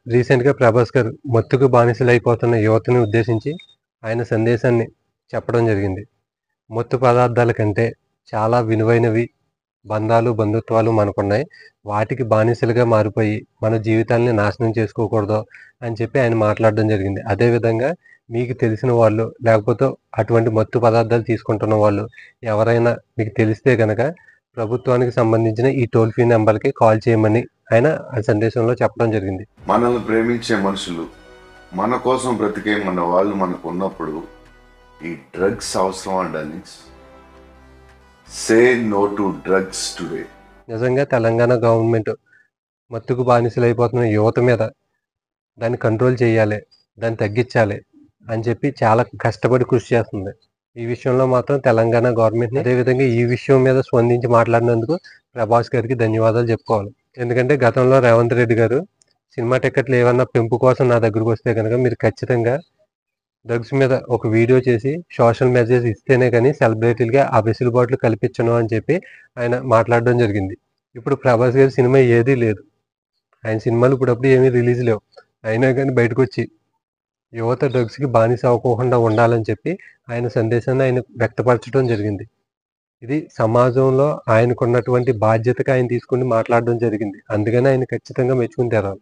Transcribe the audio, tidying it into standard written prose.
రీసెంట్‌గా 'ప్రభాస్' గారు మత్తుకు బానిసలైపోతున్న యువతని ఉద్దేశించి ఆయన సందేశాన్ని చెప్పడం జరిగింది. మత్తు పదార్థాల కంటే చాలా విలువైనవి బంధాలు, బంధుత్వాలు మనకున్నాయి. వాటికి బానిసలుగా మారిపోయి మన జీవితాల్ని నాశనం చేసుకోకూడదు అని చెప్పి ఆయన మాట్లాడడం జరిగింది. అదే విధంగా మీకు తెలిసిన వాళ్ళు లేకపోతే అటువంటి మత్తు పదార్థాలు తీసుకుంటున్న వాళ్ళు ఎవరైనా మీకు తెలిస్తే గనక ప్రభుత్వానికి సంబంధించిన ఈ టోల్ ఫ్రీ నంబర్‌కి కాల్ చేయమని ఆయన ఆ సందేశంలో చెప్పడం జరిగింది. మనల్ని ప్రేమించే మనుషులు, మన కోసం బ్రతికే మన వాళ్ళు మనకు ఉన్నప్పుడు ఈ డ్రగ్స్ అవసరమా darlings? Say no to drugs today. నిజంగా తెలంగాణ గవర్నమెంట్ మత్తుకు బానిసలైపోతున్న యువత మీద దాన్ని కంట్రోల్ చేయాలి, దాన్ని తగ్గించాలి అని చెప్పి చాలా కష్టపడి కృషి చేస్తుంది. ఈ విషయంలో మాత్రం తెలంగాణ గవర్నమెంట్‌ని అదేవిధంగా ఈ విషయం మీద స్పందించి మాట్లాడినందుకు 'ప్రభాస్' గారికి ధన్యవాదాలు చెప్పుకోవాలి. ఎందుకంటే గతంలో రేవంత్ రెడ్డి గారు సినిమా టికెట్లు ఏమన్నా పెంపు కోసం నా దగ్గరకొస్తే గనక మీరు ఖచ్చితంగా డ్రగ్స్ మీద ఒక వీడియో చేసి సోషల్ మెసేజ్ ఇస్తేనే గాని సెలబ్రిటీలుగా ఆ వెసులుబాట్లు కల్పించను అని చెప్పి ఆయన మాట్లాడడం జరిగింది. ఇప్పుడు 'ప్రభాస్' గారి సినిమా ఏదీ లేదు. ఆయన సినిమాలు ఇప్పుడప్పుడు ఏమీ రిలీజ్ లేవు. అయినా గాని బయటకొచ్చి యువత డ్రగ్స్‌కి బానిస అవ్వకోకుండా ఉండాలని చెప్పి ఆయన సందేశాన్ని ఆయన వ్యక్తపరచడం జరిగింది. ఇది సమాజంలో ఆయనకున్నటువంటి బాధ్యతగా ఆయన తీసుకొని మాట్లాడడం జరిగింది. అందుకని ఆయన ఖచ్చితంగా మెచ్చుకుని తీరాలి.